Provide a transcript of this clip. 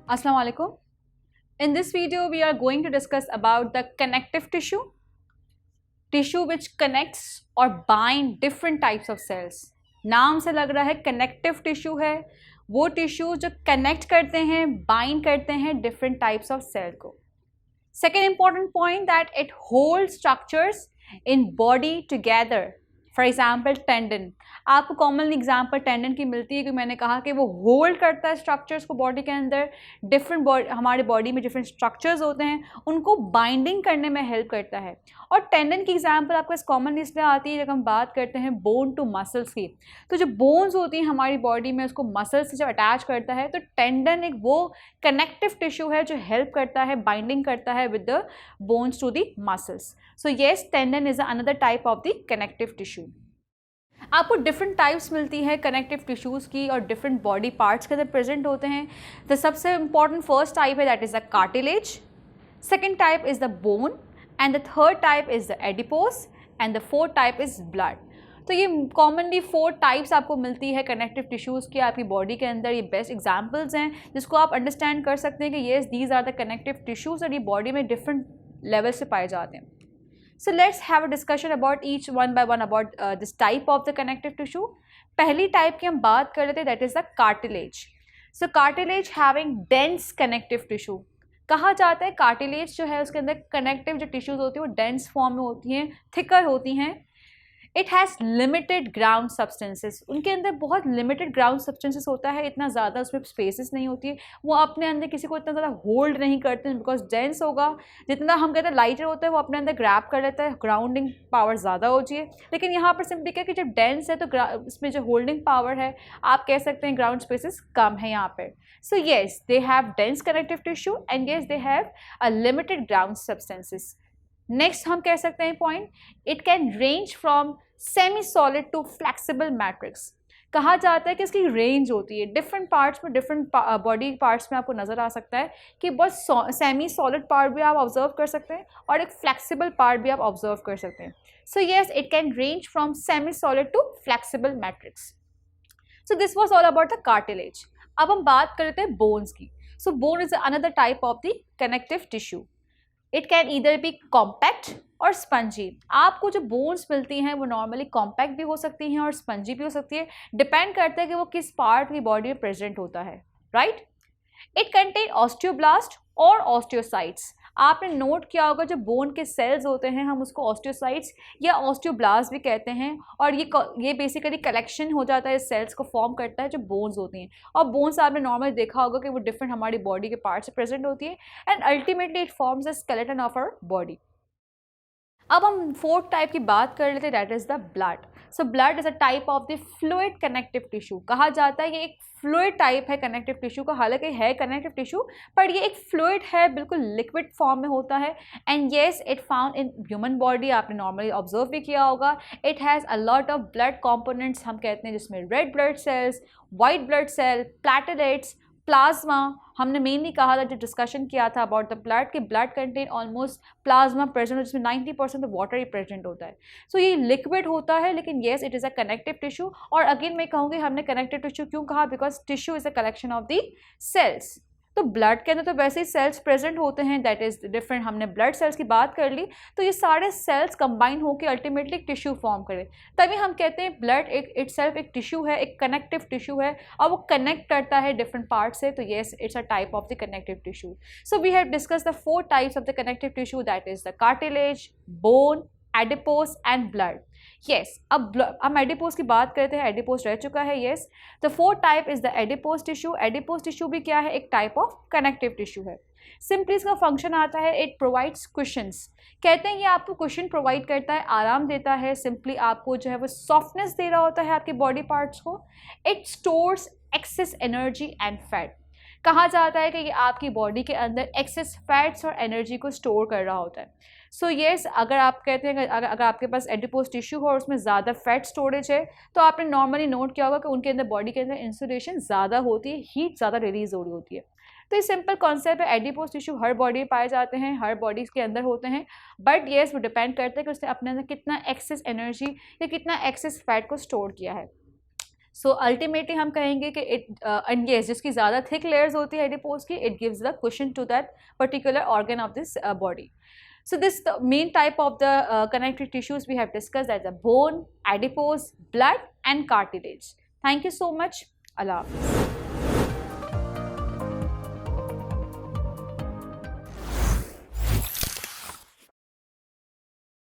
Assalamu alaikum. In this video, we are going to discuss about the connective tissue which connects or bind different types of cells. नाम से लग रहा है connective tissue है, वो tissue जो connect करते हैं, बाइंड करते हैं different types of cell को. Second important point that it holds structures in body together. For example tendon, आपको कॉमन एग्जाम्पल टेंडन की मिलती है कि मैंने कहा कि वो होल्ड करता है स्ट्रक्चर्स को बॉडी के अंदर. डिफरेंट हमारे बॉडी में डिफरेंट स्ट्रक्चर्स होते हैं, उनको बाइंडिंग करने में हेल्प करता है. और टेंडन की एग्जाम्पल आपको इस कॉमन इसलिए आती है जब हम बात करते हैं बोन टू मसल्स की. तो जो बोन्स होती हैं हमारी बॉडी में, उसको मसल्स से जब अटैच करता है तो टेंडन एक वो कनेक्टिव टिश्यू है जो हेल्प करता है, बाइंडिंग करता है with the bones to the muscles. So yes, tendon is another type of the connective tissue. आपको डिफरेंट टाइप्स मिलती है कनेक्टिव टिश्यूज़ की और डिफरेंट बॉडी पार्ट्स के अंदर प्रेजेंट होते हैं. द सबसे इंपॉर्टेंट फर्स्ट टाइप है that is the cartilage, second type is the bone and the third type is the adipose and the fourth type is blood. तो ये कॉमनली 4 टाइप्स आपको मिलती है कनेक्टिव टिश्यूज़ की आपकी बॉडी के अंदर. ये बेस्ट एग्जाम्पल्स हैं जिसको आप अंडरस्टैंड कर सकते हैं कि yes these are the connective tissues और ये बॉडी में डिफरेंट लेवल से पाए जाते हैं. So let's have a discussion about each one by one about this type of the connective tissue. पहली टाइप की हम बात कर रहे थे that is the cartilage. So cartilage having dense connective tissue. कहा जाता है cartilage जो है उसके अंदर connective जो tissues होती हैं वो dense form में होती हैं, thicker होती हैं. It has limited ground substances, उनके अंदर बहुत लिमिटेड ग्राउंड सब्सटेंसेस होता है, इतना ज़्यादा उसमें स्पेसेस नहीं होती है, वो अपने अंदर किसी को इतना ज़्यादा होल्ड नहीं करते हैं बिकॉज डेंस होगा. जितना हम कहते हैं लाइटर होता है वो अपने अंदर ग्रैब कर लेता है, ग्राउंडिंग पावर ज़्यादा होती है. लेकिन यहाँ पर सिंपली क्या कि जब डेंस है तो इसमें जो होल्डिंग पावर है आप कह सकते हैं ग्राउंड स्पेसेस कम है यहाँ पर. So yes they have dense connective tissue and yes they have a limited ground substances. Next हम कह सकते हैं point, it can range from semi solid to flexible matrix. कहा जाता है कि इसकी रेंज होती है डिफरेंट पार्ट्स में, डिफरेंट बॉडी पार्ट्स में आपको नज़र आ सकता है कि बहुत सेमी सॉलिड पार्ट भी आप ऑब्जर्व कर सकते हैं और एक फ्लेक्सिबल पार्ट भी आप ऑब्जर्व कर सकते हैं. So yes it can range from semi solid to flexible matrix. So this was all about the cartilage. अब हम बात कर लेते हैं बोन्स की. So bone is another type of the connective tissue. It can either be compact और spongy. आपको जो बोन्स मिलती हैं वो नॉर्मली कॉम्पैक्ट भी हो सकती हैं और स्पंजी भी हो सकती है, डिपेंड करता है कि वो किस पार्ट की बॉडी में प्रेजेंट होता है. राइट. इट कंटेन ऑस्टियोब्लास्ट और ऑस्टियोसाइट्स. आपने नोट किया होगा जो बोन के सेल्स होते हैं हम उसको ऑस्टियोसाइट्स या ऑस्टियोब्लास्ट भी कहते हैं और ये बेसिकली कलेक्शन हो जाता है, सेल्स को फॉर्म करता है जो बोन्स होती हैं. और बोन्स आपने नॉर्मली देखा होगा कि वो डिफरेंट हमारी बॉडी के पार्ट से प्रेजेंट होती है and ultimately it forms the skeleton of our body. अब हम फोर्थ टाइप की बात कर लेते हैं that is the blood. So blood is a type of the fluid connective tissue. कहा जाता है ये एक फ्लूइड टाइप है कनेक्टिव टिश्यू का, हालांकि है कनेक्टिव टिश्यू पर ये एक फ्लूइड है, बिल्कुल लिक्विड फॉर्म में होता है. And yes it found in human body, आपने नॉर्मली ऑब्जर्व भी किया होगा. It has a lot of blood components हम कहते हैं जिसमें red blood cells, white blood cell, platelets, plasma. हमने मेनली कहा था जब डिस्कशन किया था अबाउट द ब्लड कि blood contain almost plasma present जिसमें 90% वाटर ही प्रेजेंट होता है. सो ये लिक्विड होता है लेकिन yes it is a connective tissue. और अगेन मैं कहूँगी हमने कनेक्टिव टिश्यू क्यों कहा, because tissue is a collection of the cells. तो ब्लड के अंदर तो वैसे ही सेल्स प्रेजेंट होते हैं, दैट इज़ डिफरेंट. हमने ब्लड सेल्स की बात कर ली तो ये सारे सेल्स कंबाइन होकर अल्टीमेटली एक टिश्यू फॉर्म करें, तभी हम कहते हैं ब्लड एक इटसेल्फ एक टिश्यू है, एक कनेक्टिव टिश्यू है और वो कनेक्ट करता है डिफरेंट पार्ट से. तो yes it's a type of the connective tissue. So we have discuss the 4 types of the connective tissue that is the cartilage, bone, adipose and blood. Yes अब हम adipose की बात करते हैं. एडिपोस रह चुका है. Yes the 4th type is the adipose tissue. Adipose tissue भी क्या है, एक टाइप ऑफ कनेक्टिव टिश्यू है. सिंपली इसका फंक्शन आता है इट प्रोवाइड्स कुशन्स. कहते हैं ये आपको कुशन प्रोवाइड करता है, आराम देता है, सिंपली आपको जो है वो सॉफ्टनेस दे रहा होता है आपके बॉडी पार्ट्स को. It stores excess energy and fat. कहा जाता है कि ये आपकी बॉडी के अंदर एक्सेस फैट्स और एनर्जी को स्टोर कर रहा होता है. सो येस अगर आप कहते हैं अगर आपके पास एडिपोस टिश्यू हो और उसमें ज़्यादा फैट स्टोरेज है तो आपने नॉर्मली नोट किया होगा कि उनके अंदर बॉडी के अंदर इंसुलेशन ज़्यादा होती है, हीट ज़्यादा रिलीज हो रही होती है. तो ये सिंपल कॉन्सेप्ट है. एडिपोस टिश्यू हर बॉडी में पाए जाते हैं, हर बॉडीज़ के अंदर होते हैं, बट येस वो डिपेंड करता है कि उसने अपने अंदर कितना एक्सेस एनर्जी या कितना एक्सेस फैट को स्टोर किया है. सो अल्टीमेटली हम कहेंगे कि एंड येस, जिसकी ज़्यादा थिक लेयर्स होती है एडिपोज की, it gives the cushion to that particular organ of this body. So this the main type of the connective tissues we have discussed, as the bone, adipose, blood and cartilage. Thank you so much. Allah Hafiz.